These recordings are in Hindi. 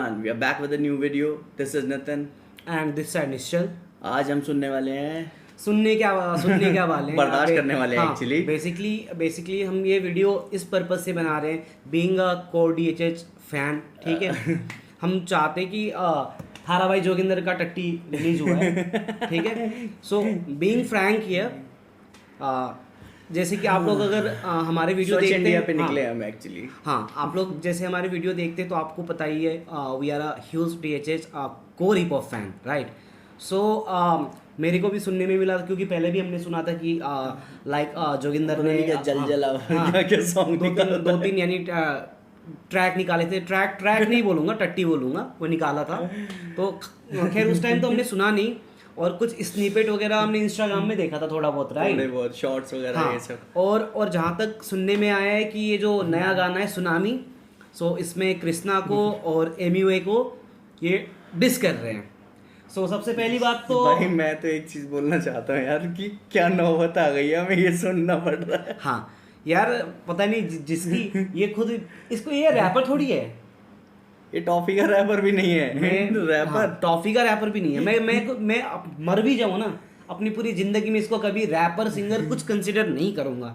everyone, we are back with a new video. This is Nitin. And this side Nischal. आज हम सुनने वाले हैं सुनने क्या वाले हैं बर्दाश्त करने वाले हैं एक्चुअली। बेसिकली हम ये वीडियो इस पर्पज से बना रहे हैं, being a core DHH fan, ठीक है। हम चाहते हैं कि थारा भाई जोगिंदर का टट्टी रिलीज हुआ है, ठीक है। सो बीइंग फ्रैंक हियर, जैसे कि आप लोग अगर हमारे वीडियो देखते हैं, इंडिया पे निकले हम एक्चुअली। हाँ, आप लोग जैसे हमारे वीडियो देखते हैं तो आपको पता ही है, we are a huge DHH core hip hop fan, right. So मेरे को भी सुनने में मिला, क्योंकि पहले भी हमने सुना था कि लाइक जोगिंदर ने क्या सॉन्ग दो तीन यानी ट्रैक निकाले थे। ट्रैक नहीं बोलूँगा, टट्टी बोलूँगा, वो निकाला था। तो खैर उस टाइम तो हमने सुना नहीं, और कुछ स्निपेट वगैरह हमने इंस्टाग्राम में देखा था थोड़ा बहुत, राइट, थोड़े बहुत शॉर्ट्स वगैरह, हाँ, ये सब। और जहाँ तक सुनने में आया है कि ये जो नया गाना है सुनामी, सो इसमें कृष्णा को और एमयूए को ये डिस कर रहे हैं। सो सबसे पहली बात तो भाई मैं तो एक चीज बोलना चाहता हूँ यार, कि क्या नौबत आ गई है, हमें ये सुनना पड़ रहा है। हाँ यार, पता नहीं जिसकी ये खुद इसको, ये रैपर थोड़ी है, ये टॉफी का रैपर भी नहीं है। रैपर टॉफी का रैपर भी नहीं है। मैं मर भी जाऊँ ना, अपनी पूरी जिंदगी में इसको कभी रैपर सिंगर कुछ कंसिडर नहीं करूँगा,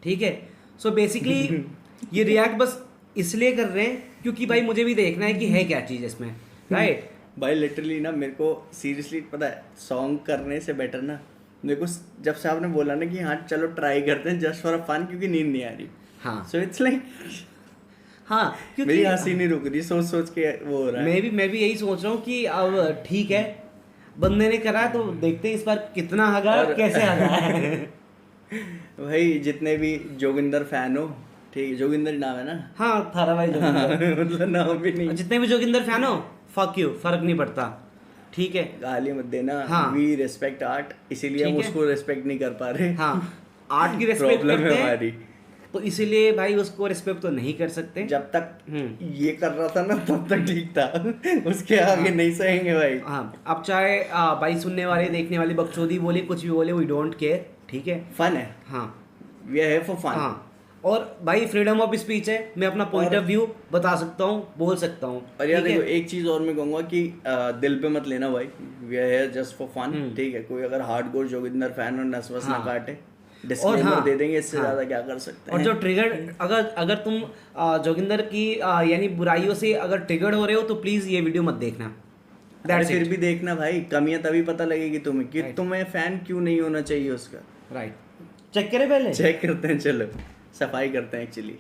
ठीक है। सो बेसिकली ये रिएक्ट बस इसलिए कर रहे हैं क्योंकि भाई मुझे भी देखना है कि है क्या चीज़ इसमें, राइट। भाई लिटरली ना, मेरे को सीरियसली पता है, सॉन्ग करने से बेटर ना, मेरे को जब से आपने बोला ना कि हाँ चलो ट्राई करते हैं जस्ट फॉर अ फन, क्योंकि नींद नहीं आ रही। हाँ, सो इट्स लाइक, हाँ, क्योंकि मेरी हंसी नहीं रुक रही, सोच के वो हो रहा है। मैं भी यही सोच रहा हूँ कि अब ठीक है, बंदे ने करा तो देखते हैं इस बार कितना हगा, कैसे हगा है। भाई जितने भी जोगिंदर फैन हो, ठीक है, जोगिंदर ही नाम है ना? हाँ, थारा भाई जोगिंदर। मतलब नाम भी नहीं। जितने भी जोगिंदर फैन हो, फक यू, फर्क नहीं पड़ता, ठीक है। गाली मत देना। हाँ, वी रिस्पेक्ट आर्ट, इसीलिए हम उसको रिस्पेक्ट नहीं कर पा रहे। हाँ, आर्ट की रिस्पेक्ट प्रॉब्लम है हमारी, तो इसीलिए भाई उसको रिस्पेक्ट तो नहीं कर सकते। जब तक ये कर रहा था ना तब तक ठीक था, उसके आगे नहीं सहेंगे भाई। हाँ, अब चाहे भाई सुनने वाले देखने वाले बकचोदी बोले, कुछ भी बोले, वी डोंट केयर, ठीक है। फन है, हाँ, we are here for fun. हाँ, और भाई फ्रीडम ऑफ स्पीच है, मैं अपना पॉइंट ऑफ व्यू बता सकता हूँ, बोल सकता हूँ। और यार देखो, एक चीज और मैं कहूँगा कि दिल पे मत लेना भाई, we are here just for fun, ठीक है। कोई अगर हार्डकोर जोगिंदर फैन और नसवस ना काटे, डिस्क्लेमर दे देंगे, इससे ज्यादा क्या कर सकते हैं। और जो ट्रिगर, अगर तुम जोगिंदर की यानी बुराइयों से अगर ट्रिगर हो रहे हो तो प्लीज ये वीडियो मत देखना। फिर भी देखना भाई, कमियां तभी पता लगेगी तुम्हें कि तुम्हें फैन क्यों नहीं होना चाहिए उसका, राइट। चेक करें पहले, चेक करते हैं, चलो सफाई करते हैं एक्चुअली।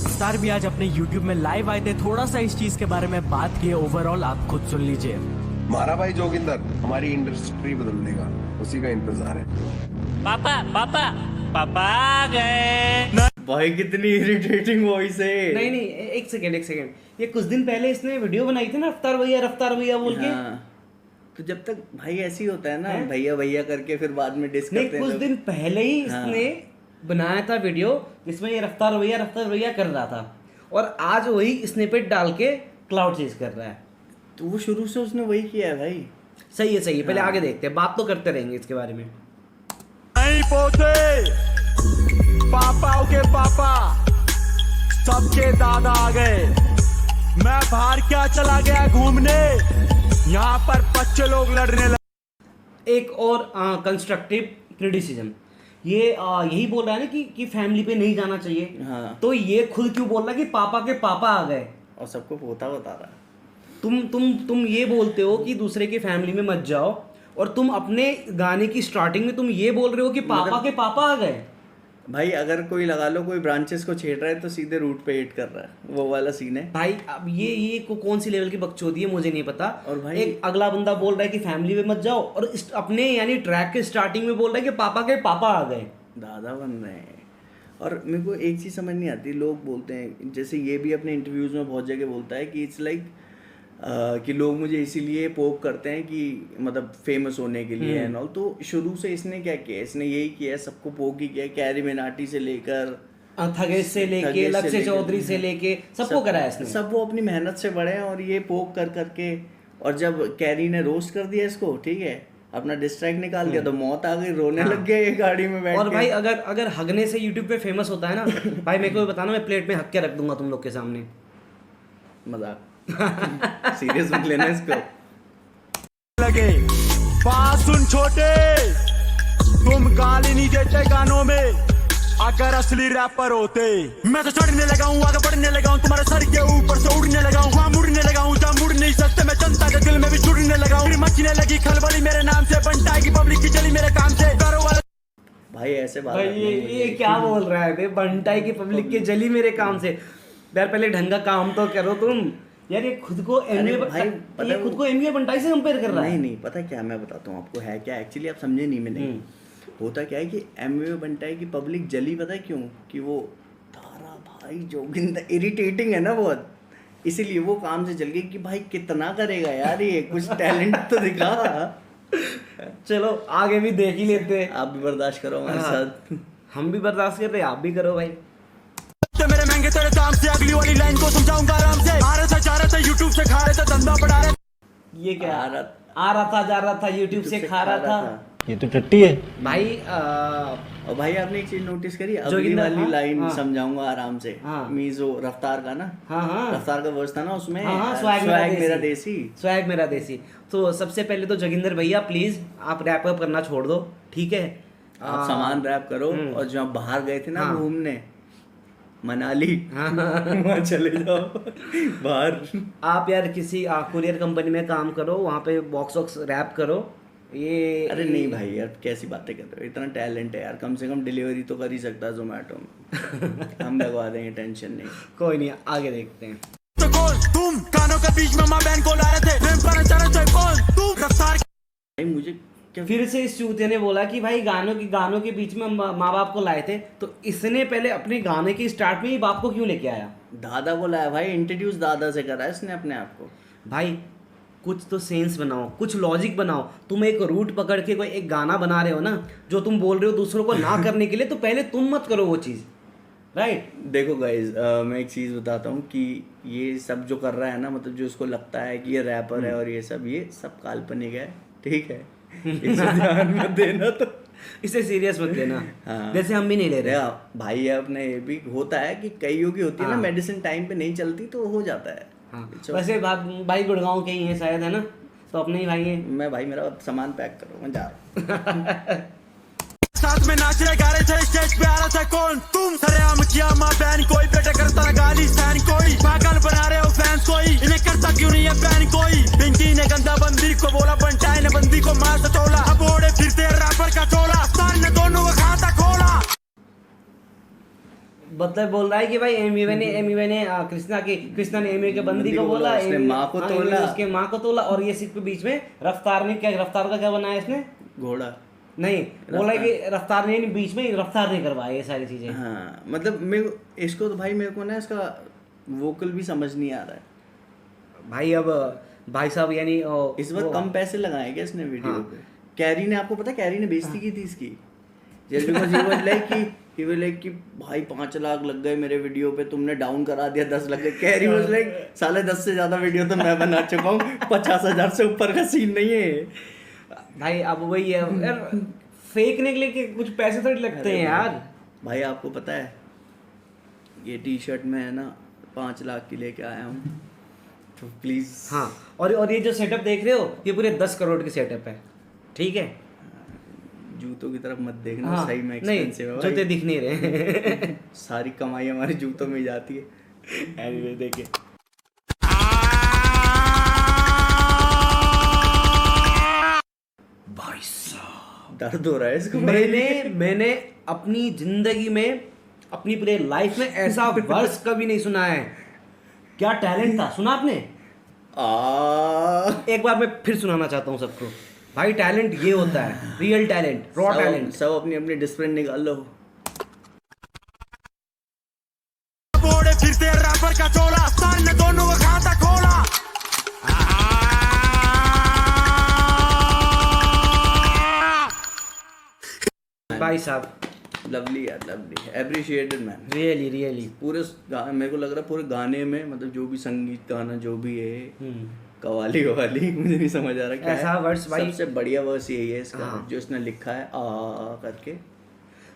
सर भी आज अपने YouTube में लाइव आए थे, थोड़ा सा इस चीज के बारे में बात किए, ओवरऑल आप खुद सुन लीजिए। हमारा भाई जोगिंदर हमारी इंडस्ट्री बदल देगा, उसी का इंतजार है। पापा आ गए। भाई कितनी इरिटेटिंग वॉइस है। नहीं, एक सेकेंड, ये कुछ दिन पहले इसने वीडियो बनाई थी ना, रफ्तार भैया बोल के। तो जब तक भाई ऐसे ही होता है ना, भैया करके फिर बाद में डिस करते हैं। कुछ दिन पहले ही इसने बनाया था वीडियो जिसमें ये रफ्तार भैया कर रहा था, और आज वही स्निपेट डाल के क्लाउड चेज कर रहा है। तो वो शुरू से उसने वही किया है भाई। सही है, पहले आगे देखते हैं, बात तो करते रहेंगे इसके बारे में। नहीं पोते, पापाओं के पापा, सबके दादा आ गए। मैं बाहर क्या चला गया घूमने, यहाँ पर बच्चे लोग लड़ने लगे। एक और कंस्ट्रक्टिव क्रिटिसिज्म, ये यही बोल रहा है ना कि फैमिली पे नहीं जाना चाहिए। हाँ। तो ये खुद क्यों बोल रहा है कि पापा के पापा आ गए, और सबको पोता बता रहा है। तुम ये बोलते हो कि दूसरे की फैमिली में मत जाओ, और तुम अपने गाने की स्टार्टिंग में तुम ये बोल रहे हो कि पापा के पापा आ गए। भाई अगर कोई लगा लो कोई ब्रांचेस को छेड़ रहा है तो सीधे रूट पे हिट कर रहा है, वो वाला सीन है भाई। अब ये कौन सी लेवल की बकचोदी है मुझे नहीं पता। और भाई एक अगला बंदा बोल रहा है कि फैमिली में मत जाओ, और अपने यानी ट्रैक के स्टार्टिंग में बोल रहा है कि पापा के पापा आ गए, दादा बन रहे हैं। और मेरे को एक चीज़ समझ नहीं आती, लोग बोलते हैं, जैसे ये भी अपने इंटरव्यूज़ में बहुत जगह बोलता है कि इट्स लाइक कि लोग मुझे इसीलिए पोक करते हैं कि मतलब फेमस होने के लिए एंड ऑल। तो शुरू से इसने क्या किया, इसने यही किया, सबको पोक ही किया, कैरी मिनाटी से लेकर थगेश से लेके लक्ष्य चौधरी से लेके सबको कराया इसने। सब वो अपनी मेहनत से बढ़े हैं, और ये पोक कर करके, और जब कैरी ने रोस्ट कर दिया इसको, ठीक है, अपना डिस्ट्रैक्ट निकाल दिया, तो मौत आ गई, रोने लग गया ये गाड़ी में बैठ के। और भाई अगर हगने से यूट्यूब पे फेमस होता है ना भाई, मेरे को बताना, मैं प्लेट में हक के रख दूंगा तुम लोग के सामने। मजाक। सीरियस मत लेना इसको। लगे बात सुन छोटे, तुम गाली नहीं देते गानों में, अगर असली रैपर होते। मैं तो चढ़ने लगा हूँ, आगे बढ़ने लगा हूँ, तुम्हारे सर के ऊपर से उड़ने लगा हूँ, वहाँ मुड़ने लगा हूँ जहाँ मुड़ नहीं सकते, मैं जनता के दिल में भी जुड़ने लगा हूँ। मचने लगी खलबली मेरे नाम से, बनता की पब्लिक की चली मेरे काम से, करो वाले। भाई ऐसे बात भाई ये क्या बोल रहा है बे? बंटाई की पब्लिक के जली मेरे काम से। यार पहले ढंग का काम तो करो तुम यार। ये खुद को एमवे भाई, पता ये खुद को एमवे बंटाई से कंपेयर कर रहा है। नहीं पता क्या, मैं बताता हूँ आपको है क्या एक्चुअली, आप समझे नहीं। मैंने होता क्या है कि एमवे बनटाई की पब्लिक जली, पता है क्यों? कि वो तारा भाई जोगिंदर इरिटेटिंग है ना बहुत, इसीलिए वो काम से जल गई कि भाई कितना करेगा यार, ये कुछ टैलेंट तो दिखा। चलो आगे भी देख ही लेते हैं। आप भी बर्दाश्त करो हमारे साथ। हम भी बर्दाश्त कर रहे हैं, आप भी करो भाई। तो मेरे महंगे तेरे दाम से, अगली वाली लाइन को समझाऊंगा आराम से। आ रहे थे जा रहे थे यूट्यूब से, खा रहे थे धंधा बढ़ा रहे। ये क्या आ रहा था जा रहा था यूट्यूब से खा रहा था। ये तो टट्टी है भाई और भाई आपने एक चीज नोटिस करी, अगली जोगिंदर, वाली हाँ, लाइन हाँ। समझाऊंगा आराम से। हाँ। मीजो रफ्तार का ना, हाँ रफ्तार का वर्स था ना उसमें, हाँ, स्वैग मेरा देसी। स्वैग मेरा देसी। तो सबसे पहले तो जोगिंदर भैया प्लीज आप रैप अप करना छोड़ दो, ठीक है? आप सामान रैप करो, और जो आप बाहर गए थे ना हाँ। घूमने मनाली, हाँ। वहाँ चले जाओ बाहर। आप यार किसी कुरियर कंपनी में काम करो, वहाँ पे बॉक्स वॉक्स रैप करो। ये अरे नहीं भाई यार, कैसी बातें कर रहे हो, इतना टैलेंट है यार, कम से कम डिलीवरी तो कर ही सकता है जोमेटो में। हम लगवा देंगे, टेंशन नहीं। कोई नहीं, आगे देखते हैं। तो कौन तुम कानों के बीच में माँ बहन को ला रहे थे, प्रेम करना चाह रहे थे, कौन तुम? रफ्तार भाई मुझे क्या, फिर से इस चूते ने बोला कि भाई गानों के बीच में माँ बाप को लाए थे, तो इसने पहले अपने गाने की स्टार्ट में ही बाप को क्यों लेके आया? दादा को लाया भाई, इंट्रोड्यूस दादा से करा इसने अपने आप को। भाई कुछ तो सेंस बनाओ, कुछ लॉजिक बनाओ। तुम एक रूट पकड़ के कोई एक गाना बना रहे हो ना, जो तुम बोल रहे हो दूसरों को ना करने के लिए, तो पहले तुम मत करो वो चीज़, राइट? देखो गाइज, मैं एक चीज़ बताता हूँ कि ये सब जो कर रहा है ना, मतलब जो उसको लगता है कि ये रैपर है और ये सब काल्पनिक है, ठीक है? इसे ध्यान मत देना, तो इसे सीरियस मत लेना। हाँ। जैसे हम भी नहीं ले रहे। भाई है अपने, ये भी होता है कि कईयों की होती है ना, हाँ। मेडिसिन टाइम पे नहीं चलती तो हो जाता है। हाँ। It's okay। वैसे भाई गुड़गांव के ही हैं शायद, है ना? तो अपने ही भाई हैं। मैं भाई मेरा सामान पैक करो, मैं जा रहा हूँ। साथ में नाच रहे गा रहे थे, स्टेज पे आ रहा था कौन तुम? सरेआम किया माँ बहन कोई, बेटे करता ना गाली सहन कोई, पागल बना रहे हो फैंस कोई, इन्हें करता क्यों नहीं है बैन कोई? पिंकी ने गंदा बंदी को बोला, बंटाई ने बंदी को मार सटोला, अब ओढ़े फिरते रैपर का चोला, सार ने दोनों का खाता खोला। मतलब बोल रहा है कि भाई एमवे ने कृष्णा ने एमवे के बंदी को बोला, उसने माँ को हाँ, तोला, उसके माँ को तोला, और ये सिर्फ बीच में रफ्तार का क्या बनाया इसने? घोड़ा। नहीं, बोला है कि रफ्तार ने बीच में रफ्तार ने करवाया ये सारी चीजें। हाँ मतलब इसको तो भाई मेरे को ना इसका वोकल भी समझ नहीं आ रहा है भाई। अब भाई साहब यानी इस बार कम पैसे लगाए क्या इसने वीडियो हाँ। पे? कैरी ने, आपको पता है कैरी ने बेइज्जती की थी इसकी, just because he was like कि भाई 5 लाख लग गए मेरे वीडियो पे, तुमने डाउन करा दिया 10 लग गए। कैरी वाज लाइक साले 10 से ज्यादा वीडियो तो मैं बना चुका हूँ, 50,000 से ऊपर का सीन नहीं है भाई। अब वही है यार, फेंकने के लिए कुछ पैसे थोड़ी लगते हैं यार। भाई आपको पता है ये टी शर्ट में है ना 5 लाख की लेके आया हूँ, तो प्लीज। हाँ, और ये जो सेटअप देख रहे हो, ये पूरे 10 करोड़ की सेटअप है, ठीक है? जूतों की तरफ मत देखना, हाँ, सही में नहीं, एक्सपेंसिव है भाई। जूते दिख नहीं रहे। सारी कमाई हमारे जूतों में ही जाती है। एनीवे देखिए, भाई साहब दर्द हो रहा है इसको। मैंने अपनी जिंदगी में, अपनी पूरे लाइफ में ऐसा वर्स कभी नहीं सुना है। क्या टैलेंट था, सुना आपने? एक बार मैं फिर सुनाना चाहता हूँ सबको। भाई टैलेंट ये होता है, रियल टैलेंट, रॉ टैलेंट। सब अपनी अपनी डिस्प्लेन निकाल लो। बोड़े फिरते रैपर का चोला, सार ने दोनों का खाता खोला। भाई साहब लवली यार, लवली, एप्रिशिएटेड मैन, रियली पूरे मेरे को लग रहा है पूरे गाने में, मतलब जो भी संगीत गाना जो भी है, कवाली ववाली मुझे नहीं समझ आ रहा क्या ऐसा है। वर्स भाई, सबसे बढ़िया वर्स यही है इसका, हाँ। जो इसने लिखा है आ करके।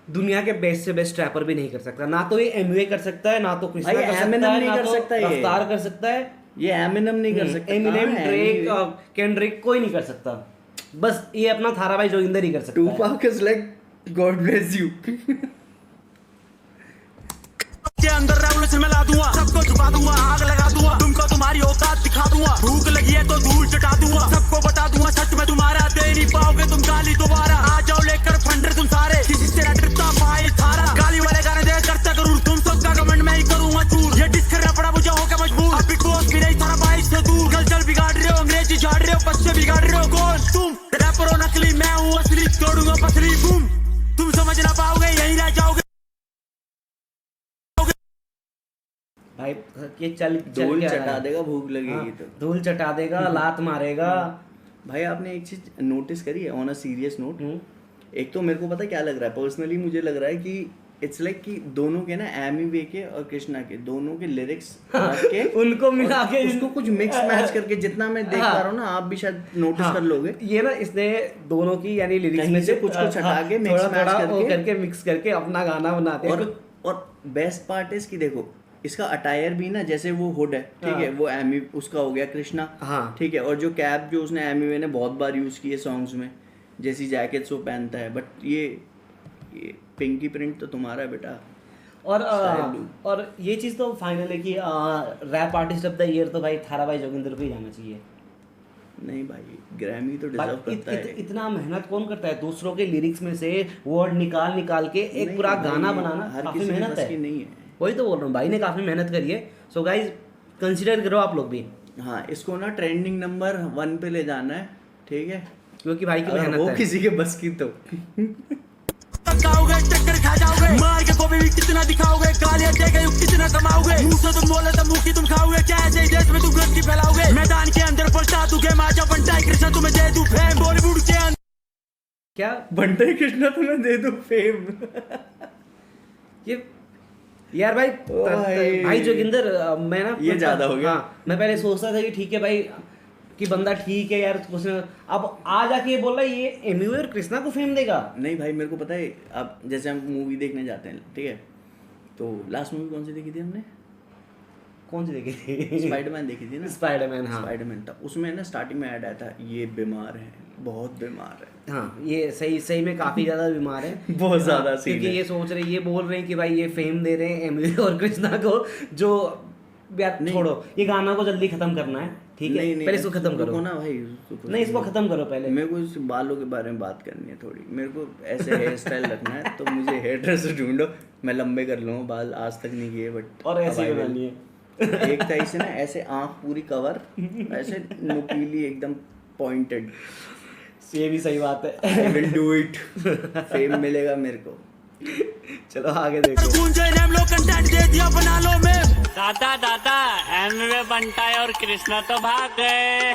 दुनिया के बेस्ट से बेस्ट रैपर भी नहीं कर सकता। ना तो ये एमवे कर सकता है, ना तो कृष्णा भाई कर सकता Eminem है, नहीं ना कर तो सकता ये। रफ्तार कर सकता है। ये एमिनम नहीं कर सकता, एमिनेम, कहाँ है ड्रेक, Eminem? केंड्रिक कोई नहीं कर सकता, बस ये अपना थारा भाई जोगिंदर ही कर सकता है। Tupac is like God bless you. के अंदर रेवोल्यूशन में ला दूंगा, सबको छुपा दूंगा, आग लगा दूंगा, तुमको तुम्हारी औकात दिखा दूंगा, भूख लगी है तो धूल चटा दूंगा, सबको बता दूंगा सच में तुम्हारा, दे नहीं पाओगे तुम गाली दोबारा, आ जाओ लेकर फंडर तुम सारे, किसी तेरा ट्रिपता फाइल थारा, गाली वाले गाने दे करता करूर, तुम सबका कमेंट मैं ही करूंगा चूर, ये डिस करना पड़ा मुझे होकर मजबूर, अब बिग बॉस भी नहीं थारा भाई से दूर, कल्चर बिगाड़ रहे हो, अंग्रेजी झाड़ रहे हो, बच्चे बिगाड़ रहे हो, कौन तुम? रैपर हो नकली, मैं हूँ असली, तोड़ूंगा पसली, बूम, तुम समझ ना पाओगे, यहीं रह जाओगे। भाई ये चल धूल क्या रहा चटा है? देगा, भूख लगेगी हाँ, तो। धूल चटा देगा, लात मारेगा। भाई आपने एक चीज नोटिस करी है ऑन अ सीरियस नोट? हम्म। एक तो मेरे को पता क्या लग रहा है, पर्सनली मुझे लग रहा है कि इट्स लाइक कि दोनों के ना एमी वे के और कृष्णा के दोनों के लिरिक्स के उनको मिला के उसको कुछ मिक्स मैच करके, जितना मैं देख पा रहा हूँ ना, आप भी शायद नोटिस हाँ, कर लोगे, ये ना इसने दोनों की यानी लिरिक्स कहीं में से कुछ कुछ हटा के mix थोड़ा match थोड़ा वो करके- करके मिक्स करके अपना गाना बनाते हैं। और बेस्ट पार्ट इज कि देखो इसका अटायर भी ना, जैसे वो हुड है, ठीक हाँ। है, वो एमी उसका हो गया कृष्णा, हाँ। ठीक है, और जो कैप जो उसने एमी वे ने बहुत बार यूज की है सॉन्ग्स में, जैसी जैकेट्स वो पहनता है, बट ये पिंकी प्रिंट तो तुम्हारा है बेटा। और Style do। और ये चीज़ तो फाइनल है कि rap artist of the year तो भाई थारा भाई जोगिंदर को ही जाना चाहिए। नहीं भाई, ग्रैमी तो भाई, डिजर्व करता है। इतना मेहनत कौन करता है दूसरों के लिरिक्स में से वर्ड निकाल निकाल के एक नहीं पूरा भाई, गाना बनाना हर काफी किसी के मेहनत बस है। की नहीं है। वही तो बोल रहा हूँ, भाई ने काफी मेहनत करी है। सो गाइज कंसिडर करो आप लोग भी, हाँ, इसको ना ट्रेंडिंग नंबर 1 पे ले जाना है, ठीक है, क्योंकि भाई की अगर मेहनत वो है। किसी के बस की तो। टक्काओगे, टक्कर खा जाओगे, मार के गोभी भी कितना दिखाओगे, गालियां देके कितना कमाओगे, मुंह से तुम बोले तो मुंह की तुम खाओगे, क्या ऐसे ही देश में तुम गंदगी फैलाओगे, मैदान के अंदर पलटा दूंगे, माचा बनता है कृष्ण तुम्हें दे दूं फेम, बॉलीवुड के अंदर क्या बंटे कृष्णा तुम्हें दे दो फेम। ये यार भाई भाई। भाई जोगिंदर मैं ना ये ज्यादा हो गया। हाँ, मैं पहले सोचता था कि ठीक है भाई कि बंदा ठीक है यार, उसने अब आ जाके ये बोल रहा है ये एमी और कृष्णा को फेम देगा। नहीं भाई, मेरे को पता है, अब जैसे हम मूवी देखने जाते हैं, ठीक है, तो लास्ट मूवी कौन सी देखी थी हमने? कौन सी देखी थी? स्पाइडरमैन देखी थी ना। स्पाइडरमैन, हाँ। स्पाइडरमैन था, उसमें ना स्टार्टिंग में ऐड आया था, ये बीमार है, बहुत बीमार है। हाँ, ये सही सही में काफी ज्यादा बीमार है। बहुत ज्यादा सीन क्योंकि है। ये सोच रहे, ये बोल रहे हैं कि भाई ये फेम दे रहे हैं एमी और कृष्णा को, जो यार नहीं। छोड़ो, ये गाना को जल्दी खत्म करना है, ठीक है, पहले इसको खत्म करो। रुको ना भाई, नहीं, इसको खत्म करो पहले। मेरे को इस बालों के बारे में बात करनी है थोड़ी, मेरे को ऐसे हेयर स्टाइल रखना है, तो मुझे हेयर ड्रेसर ढूंढो, मैं लंबे कर लूँगा बाल, आज तक नहीं किए, बट और ऐसे ही अब I will। बनानी है। एक था इसे ना ऐसे आँख पूरी कवर, ऐसे नुकीली एकदम पॉइंटेड। ये भी सही बात है। I will do it, fame मिलेगा मेरे को। चलो आगे देखो। गूंजे नेम लो, कंटेंट दे दिया बना लो में, दादा दादा एमवे बंटाई और कृष्णा तो भाग गए।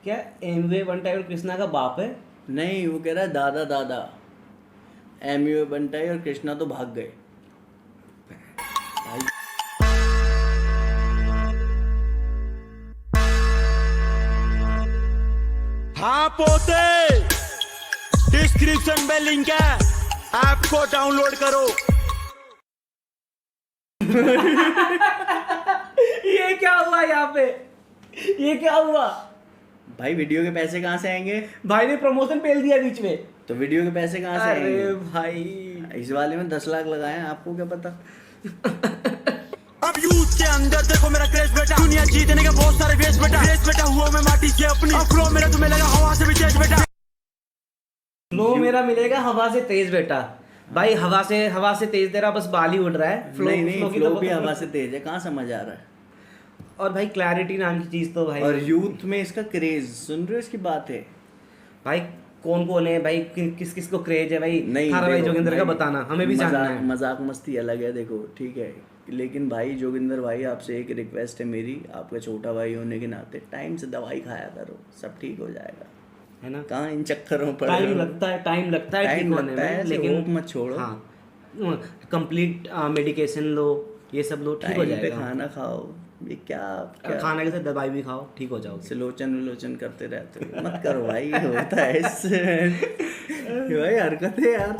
क्या एमवे बंटाई और कृष्णा का बाप है? नहीं, वो कह रहा है दादा दादा, एमयू बंटाई और कृष्णा तो भाग गए। हाँ पोते, डिस्क्रिप्शन में लिंक है, ऐप को डाउनलोड करो। ये क्या हुआ यहाँ पे? ये क्या हुआ? भाई वीडियो के पैसे कहाँ से आएंगे? भाई ने प्रमोशन पेल दिया बीच में। तो वीडियो के पैसे कहाँ से अरे आएंगे? भाई, इस वाले में 10 लाख लगाए हैं, आपको क्या पता? अब यूथ के अंदर देखो मेरा क्रेज बेटा, दुनिया जीतने के बहुत सारे वेश बेटा, वेश बेटा हुआ मैं माटी से अपनी, अब फ्लो मेरा तुम्हें लगा हवा से भी तेज बेटा। फ्लो मेरा मिलेगा हवा से तेज बेटा। भाई हवा से तेज तेरा बस बाल ही उड़ रहा है। फ्लो नहीं की फ्लो तो- भी हवा से तेज है, कहाँ समझ आ रहा है? और भाई क्लैरिटी नाम की चीज तो भाई, और यूथ में इसका क्रेज सुन रहे हो, इसकी बात है। भाई कौन है भाई, किस किस को क्रेज है भाई? नहीं थारा भाई देखो, जोगिंदर का भाई, बताना, हमें भी जानना है। मजाक मस्ती अलग है, देखो ठीक है, लेकिन भाई जोगिंदर भाई, आपसे एक रिक्वेस्ट है मेरी, आपका छोटा भाई होने के नाते टाइम से दवाई खाया करो, सब ठीक हो जाएगा। है ना? कहाँ इन चक्करों पर टाइम लगता है ठीक होने में, होप लेकिन मत छोड़ो। हाँ, कंप्लीट मेडिकेशन लो, ये सब लो, ठीक हो टाइम पे जाएगा। खाना खाओ, ये क्या खाने के साथ दवाई भी खाओ, ठीक हो जाओगे। सिलोचन विलोचन करते रहते हो, मत करो भाई, होता है इससे। ये भाई हरकत है यार।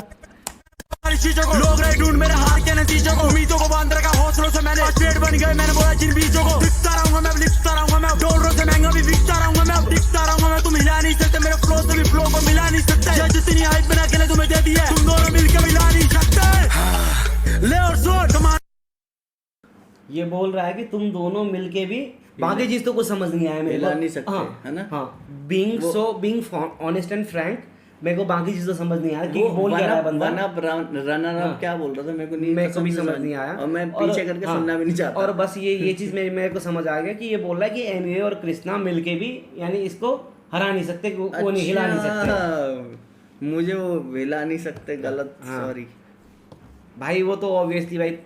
इन चीजों को, लोग रहे ढूंढ मेरे हार के नतीजों को, उम्मीदों को बांध रखा हौसलों से मैंने, पेड़ बन गए मैंने बोला जिन बीजों को, लिखता रहूंगा मैं, लिखता रहूंगा मैं, डॉलरों से महंगा भी बिकता रहूंगा मैं, टिकता रहूंगा मैं, तुम हिला नहीं सकते मेरे फ्लो से भी फ्लो को मिला नहीं सकते, ये जितनी हाइट मैंने अकेले तुम्हें दे दी है, तुम दोनों मिलकर मिला नहीं सकते। ले और सुन कमान। ये बोल रहा है कि तुम दोनों मिलके भी बाकी चीज तो कुछ समझ नहीं आया मेरे को। हिला नहीं सकते, हाँ, है ना? हाँ, बीइंग ऑनेस्ट एंड फ्रैंक, मेरे को बाकी चीज तो समझ नहीं आया कि वो बोल क्या रहा है बंदा। रनर हाँ। अप क्या बोल रहा था मेरे को भी समझ नहीं आया, और मैं पीछे करके हाँ, सुनना भी नहीं चाहता। और बस ये चीज मेरे को समझ आ गया कि ये बोल रहा है कि एनवे और कृष्णा मिलके भी यानी इसको हरा नहीं सकते, वो नहीं हिला नहीं सकते। अच्छा, मुझे वो हिला नहीं सकते, गलत, हाँ। सॉरी भाई वो तो ऑब्वियसली भाई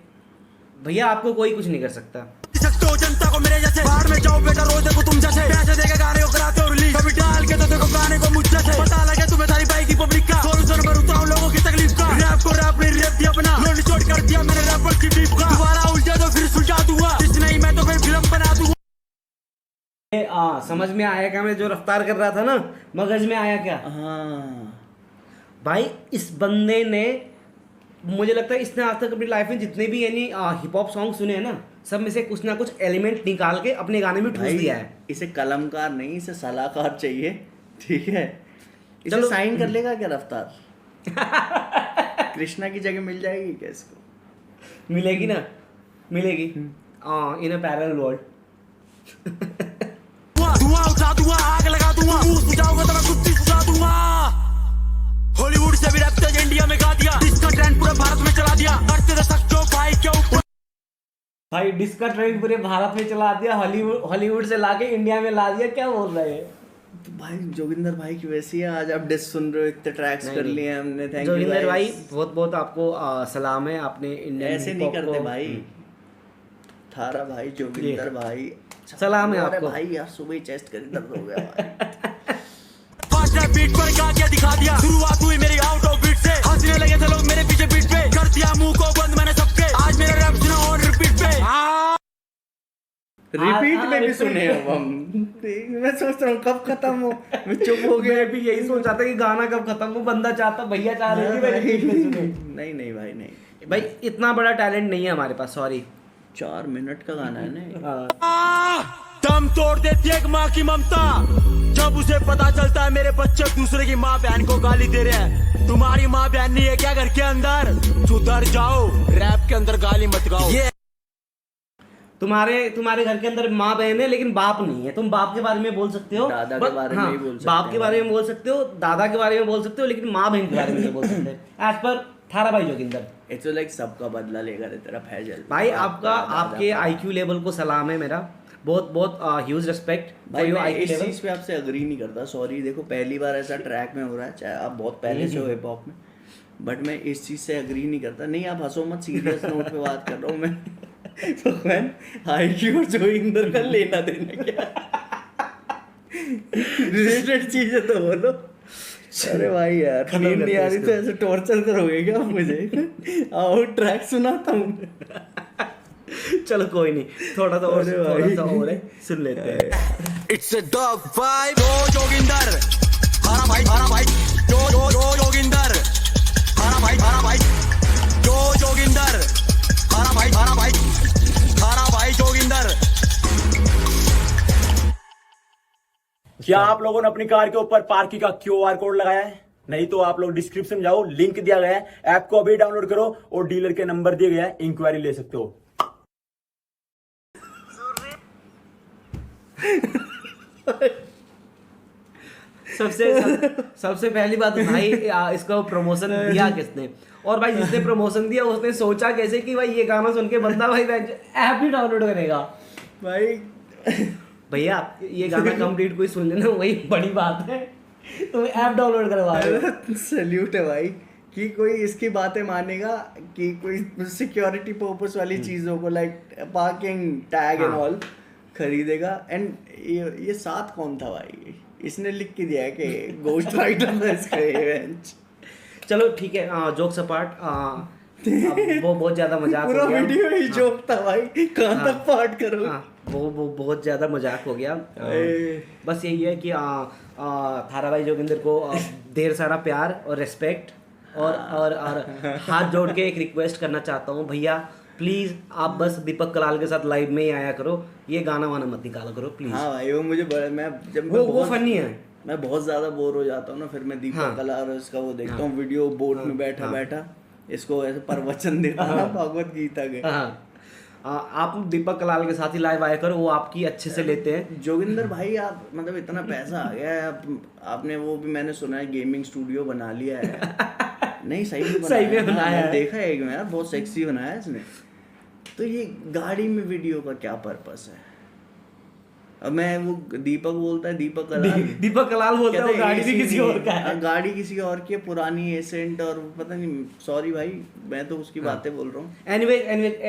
भैया आपको कोई कुछ नहीं कर सकता। सकते हो जनता को मेरे जैसे, बाहर में जाओ बेटा रोज देखो तुम जैसे, पैसे देके गाने को कराते हो रिलीज, कभी डाल के तो देखो गाने को मुझ जैसे, पता लगे तुम्हें सारी बाई की पब्लिक का, सोल्यूशन पर उतराओ लोगों की तकलीफ का, रैप को रैप ने रेप दिया अपना, लोड चोट कर दिया मैंने रैपर की डीप का, दोबारा उलझा तो फिर सुलझा दूंगा, कुछ नहीं मैं तो फिर फिल्म बना दूंगा। समझ में आया क्या मैं जो रफ्तार कर रहा था ना, मगज में आया क्या? हाँ भाई इस बंदे ने, मुझे लगता है इसने आज तक अपनी लाइफ में जितने भी यानी हिप हॉप सॉन्ग सुने हैं ना, सब में से कुछ ना कुछ एलिमेंट निकाल के अपने गाने में ठूस भाई, दिया है। इसे कलमकार नहीं, इसे सलाहकार चाहिए, ठीक है? इसे चलो। साइन कर लेगा क्या रफ्तार? कृष्णा की जगह मिल जाएगी क्या इसको? मिलेगी ना, मिलेगी इन अ पैरेलल वर्ल्ड। धुआं उठा दूंगा, आग लगा दूंगा, मुंह सुझाओगे तो मैं कुत्ती सुझा दूंगा, हॉलीवुड से भी रैप तेज इंडिया में गा दिया, इसका ट्रेंड पूरे भारत में चला दिया, करते थे सक्चो भाई के ऊपर, भाई डिस्क का ट्रेंड पूरे भारत में चला दिया, हॉलीवुड से लाके इंडिया में ला दिया, क्या बोल रहे हैं? तो भाई जोगिंदर भाई की वैसी है, आज आप डिस सुन रहे हो, इतने ट्रैक्स नहीं, कर नहीं। लिए हमने, थैंक यू जोगिंदर भाई बहुत बहुत आपको सलाम है, आपने इंडियन ऐसे नहीं करते भाई, थारा भाई, जोगिंदर भाई, सलाम है अरे आपको। भाई यार सुबह ही चेस्ट कर दर्द हो गया भाई। फास्ट रैप बीट पर गा के दिखा दिया, शुरुआत हुई मेरी आउट ऑफ बीट से, हंसने लगे थे लोग मेरे पीछे बीट पे, कर दिया मुंह को बंद मैंने सबके, आज मेरा रैप सुना ऑन रिपीट पे, रिपीट हाँ, में भी repeat सुने में। हो हम। मैं सोच रहा हूँ कब खत्म हो, मैं चुप हो गया। मैं भी यही सोच रहा था कि गाना कब खत्म हो, बंदा चाहता, भैया चाह रहे थे मैं repeat में सुने। नहीं नहीं भाई नहीं भाई इतना बड़ा टैलेंट नहीं है हमारे पास, सॉरी। 4 मिनट का गाना है ना। दम तोड़ देती है एक माँ की ममता, जब उसे पता चलता है मेरे बच्चे दूसरे की माँ बहन को गाली दे रहे हैं, तुम्हारी माँ बहन नहीं है क्या घर के अंदर, सुधर जाओ, रैप के अंदर गाली मत गाओ। ये तुम्हारे घर के अंदर माँ बहन है लेकिन बाप नहीं है, तुम बाप के बारे में बोल सकते हो, दादा के बारे में ही बोल सकते बाप के हैं। बारे में बोल सकते हो, दादा के बारे में बोल सकते हो, लेकिन माँ बहन के बारे में नहीं बोल सकते। एज पर थारा भाई जोगिंदर इट्स लाइक सबका बदला लेगा रे तेरा फैजल भाई, आपका आपके आईक्यू लेवल को सलाम है मेरा, बहुत बहुत ह्यूज रिस्पेक्ट भाई। मैं इस चीज पे आपसे अग्री नहीं करता, सॉरी। देखो पहली बार ऐसा ट्रैक में हो रहा है, चाहे आप बहुत पहले से हो हिप हॉप में, बट मैं इस चीज से अग्री नहीं करता। नहीं आप हंसो मत, सीरियस नोट पे बात कर रहा हूँ मैं। भगवान आईक्यू और जोगिंदर का लेना देना क्या, रिलेटेड चीजें तो बोलो। अरे भाई यार खत्म नींद नहीं करते आ रही तो ऐसे टॉर्चर करोगे क्या आप मुझे? आओ ट्रैक सुनाता हूँ। चलो कोई नहीं, थोड़ा सा और अरे थोड़ा भाई। सा और है, सुन लेते हैं। It's a dog vibe, Joginder, हरा भाई, जो जोगिंदर, हरा भाई, जो जोगिंदर, हरा भाई जोगिंदर। क्या आप लोगों ने अपनी कार के ऊपर पार्किंग का QR कोड लगाया है? नहीं तो आप लोग डिस्क्रिप्शन में जाओ, लिंक दिया गया है, ऐप को अभी डाउनलोड करो और डीलर के नंबर दिए गया है, इंक्वायरी ले सकते हो। सबसे पहली बात भाई, इसका प्रमोशन दिया किसने? और भाई जिसने प्रमोशन दिया उसने सोचा कैसे कि भाई ये गाना सुन के बंदा भाई ऐप भी डाउनलोड करेगा। भाई भैया ये गाना कंप्लीट कोई सुन लेना, वही बड़ी बात है, तुम ऐप डाउनलोड करवा रहे हो। सैल्यूट है भाई कि कोई इसकी बातें मानेगा, कि कोई सिक्योरिटी पर्पस वाली चीजों को like parking tag and all खरीदेगा। एंड ये साथ कौन था भाई? इसने लिख के दिया है कि गोश्त राइटर था इसका इवेंट। चलो ठीक है, जोक्स अपार्ट, वो बहुत ज्यादा मजाक पूरा हो गया। वीडियो ही जोक था भाई, कहाँ तक पार्ट करो। वो बहुत ज्यादा मजाक हो गया। बस यही है कि थारा भाई जोगिंदर को ढेर सारा प्यार और रिस्पेक्ट, और हाथ जोड़ के एक रिक्वेस्ट करना चाहता हूँ भैया, प्लीज आप बस दीपक कलाल के साथ लाइव में ही आया करो, ये गाना वाना मत निकाला करो प्लीज। हाँ भाई वो मुझे मैं जब वो फनी है। मैं बहुत ज्यादा बोर हो जाता हूँ ना, फिर मैं दीपक कलाल और इसका वो देखता हूँ वीडियो, बोट में बैठा इसको ऐसे प्रवचन देता है भगवत गीता के। आप दीपक कलाल के साथ ही लाइव आया करो, वो आपकी अच्छे से लेते हैं। जोगिंदर भाई आप मतलब इतना पैसा आ गया है, आपने वो भी मैंने सुना है गेमिंग स्टूडियो बना लिया है। नहीं सही में बनाया है, देखा है यार, बहुत सेक्सी बनाया है इसने। तो ये गाड़ी में वीडियो का क्या पर्पस है? अब मैं वो दीपक बोलता है दीपक कलाल बोलता है वो गाड़ी भी किसी और का है। गाड़ी किसी और की है, पुरानी एसेंट और पता नहीं, सॉरी भाई मैं तो उसकी बातें बोल रहा हूँ। एनीवे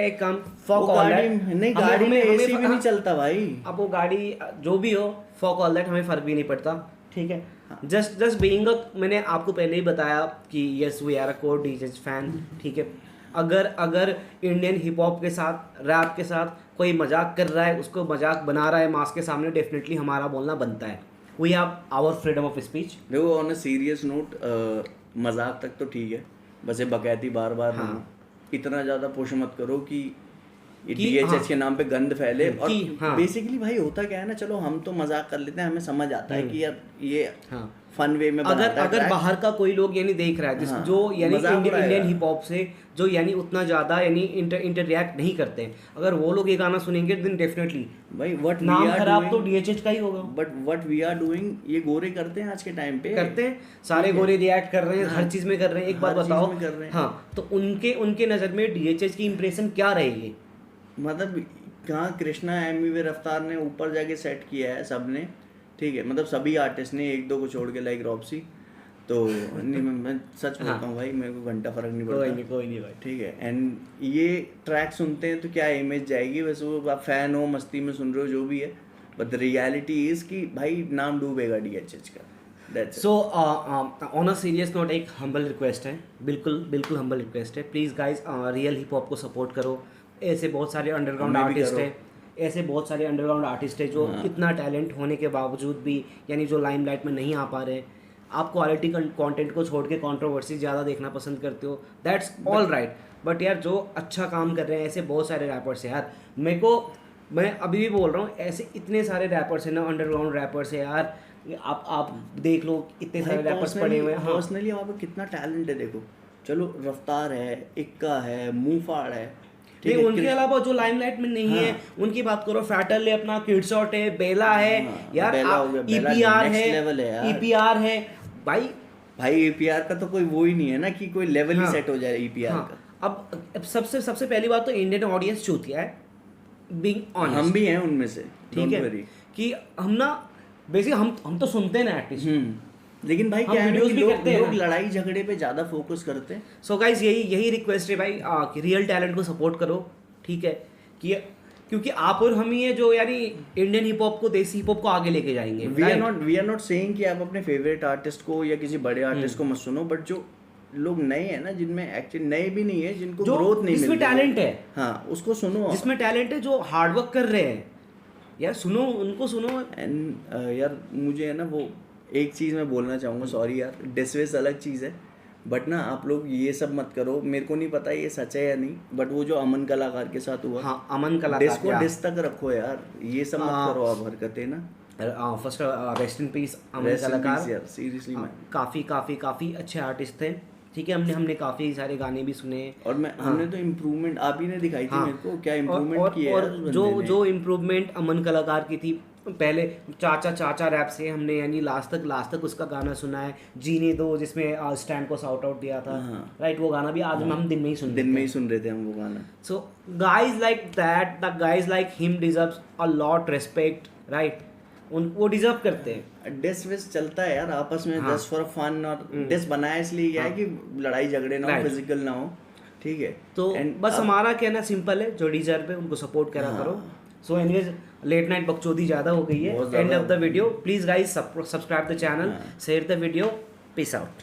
एक काम फॉक ऑल दैट, नहीं गाड़ी में एसी भी नहीं चलता भाई। अब वो गाड़ी जो भी हो, फॉक ऑल दैट, हमें फर्क भी नहीं पड़ता, ठीक है। जस्ट बीइंग मैंने आपको पहले ही बताया कि yes we are a core DJ fan, ठीक है। अगर इंडियन हिप हॉप के साथ, रैप के साथ कोई मजाक कर रहा है, उसको मजाक बना रहा है मास के सामने, डेफिनेटली हमारा बोलना बनता है। We have our freedom of speech. देखो ऑन अ सीरियस नोट, मजाक तक तो ठीक है, बस ये बकैती बार इतना ज़्यादा पुश मत करो कि DHH के नाम पे गंद फैले। और बेसिकली भाई होता क्या है ना, चलो हम तो मजाक कर लेते हैं, हमें समझ आता है कि यार ये फन वे में बनाता है। अगर बाहर का कोई लोग यानी देख रहा है जो यानी इंडियन हिप हॉप से जो यानी उतना ज्यादा यानी इंटररिएक्ट नहीं करते हैं, अगर वो लोग ये गाना सुनेंगे देन डेफिनेटली भाई व्हाट नाम खराब तो DHH का ही होगा। But what we are doing, ये गोरे करते हैं आज के टाइम पे, करते हैं सारे गोरे रिएक्ट कर रहे हैं, हर चीज में कर रहे हैं। एक बात बताओ, हाँ तो उनके नजर में DHH की इंप्रेशन क्या रहेगी? मतलब कहाँ कृष्णा MV रफ्तार ने ऊपर जाके सेट किया है सबने, ठीक है, मतलब सभी आर्टिस्ट ने, एक दो को छोड़ के, लाइक रॉप्सी तो नहीं मैं सच बोलता हूँ भाई, मेरे को घंटा फर्क नहीं पड़ता, कोई नहीं भाई, ठीक है। एंड ये ट्रैक सुनते हैं तो क्या इमेज जाएगी, वैसे वो आप फैन हो, मस्ती में सुन रहे हो, जो भी है, बट द रियलिटी इज कि भाई नाम डूबेगा DHH का। So on a serious note एक हम्बल रिक्वेस्ट है, बिल्कुल हम्बल रिक्वेस्ट है, please guys real hip hop को सपोर्ट करो। ऐसे बहुत सारे अंडरग्राउंड आर्टिस्ट है जो इतना टैलेंट होने के बावजूद भी यानी जो लाइमलाइट में नहीं आ पा रहे हैं। आप क्वालिटी कंटेंट को छोड़ के कंट्रोवर्सी ज़्यादा देखना पसंद करते हो, दैट्स ऑल राइट, बट यार जो अच्छा काम कर रहे हैं ऐसे बहुत सारे रैपर्स हैं यार। मैं अभी भी बोल रहा हूँ, ऐसे इतने सारे रैपर्स हैं ना, अंडरग्राउंड रैपर्स है यार, आप देख लो इतने सारे रैपर्स पड़े हुए हैं। पर्सनली वहाँ पे कितना टैलेंट है देखो, चलो रफ्तार है, इक्का है, मुंहफाड़ है, नहीं उनके अलावा जो लाइमलाइट में नहीं है उनकी बात करो, फैटल है, अपना किडशॉट है, बेला है यार, EPR है भाई EPR का तो कोई वो ही नहीं है ना कि कोई लेवल ही सेट हो जाए EPR का। अब सबसे पहली बात तो इंडियन ऑडियंस चूतिया है, बीइंग ऑनेस्ट, हम भी हैं उनमें से, ठीक है, कि हम ना बेसिक हम तो सुनते हैं ना एटलीस्ट, लेकिन भाई क्या वीडियोस भी करते हैं, लोग लड़ाई झगड़े पे ज्यादा फोकस करते हैं। सो गाइस यही रिक्वेस्ट है भाई कि रियल टैलेंट को सपोर्ट करो, ठीक है, कि क्योंकि आप और हम ही है जो यानी इंडियन हिप हॉप को, देसी हिप हॉप को आगे लेके जाएंगे। वी आर नॉट सेइंग कि आप अपने फेवरेट आर्टिस्ट को या किसी बड़े आर्टिस्ट को मत सुनो, बट जो लोग नए हैं ना, जिनमें एक्चुअली नए भी नहीं है, जिनको ग्रोथ नहीं मिल रही है, जिसमें टैलेंट है, हाँ उसको सुनो, जिसमें टैलेंट है, जो हार्ड वर्क कर रहे हैं यार, सुनो उनको सुनो। एंड यार मुझे है ना वो एक चीज़ मैं बोलना चाहूँगा, सॉरी यार, डिसवेस अलग चीज़ है, बट ना आप लोग ये सब मत करो। मेरे को नहीं पता ये सच है या नहीं, बट वो जो अमन कलाकार के साथ हुआ, हाँ अमन कलाकार, डिस को डिस तक रखो यार, ये सब मत करो आप हरकतें ना। फर्स्ट रेस्ट इन पीस अमन कलाकार यार, सीरियसली काफ़ी अच्छे आर्टिस्ट थे, ठीक है, हमने काफ़ी सारे गाने भी सुने, और हमने तो इम्प्रूवमेंट आप ही ने दिखाई थी मेरे को, क्या इम्प्रूवमेंट किया है और जो इम्प्रूवमेंट अमन कलाकार की थी, पहले चाचा रैप से हमने यानी लास्ट तक उसका गाना सुना है, जीने दो, जिसमें स्टैंड को शाउट आउट दिया था, राइट, वो गाना भी आज हम दिन में ही सुन रहे थे हम वो गाना। So guys like that, the guys like him deserves a lot respect, right, वो डिजर्व करते हैं। डिस विस चलता है यार आपस में, जस्ट फॉर फन, और डिस बनाया इसलिए क्या है कि लड़ाई झगड़े ना हो, फिजिकल ना हो, ठीक है। तो बस हमारा कहना सिंपल है, जो डिजर्व है उनको सपोर्ट करा करो। सो एनीवेज लेट नाइट बकचोदी ज़्यादा हो गई है, end of the video, please guys subscribe the channel, share the video, peace out.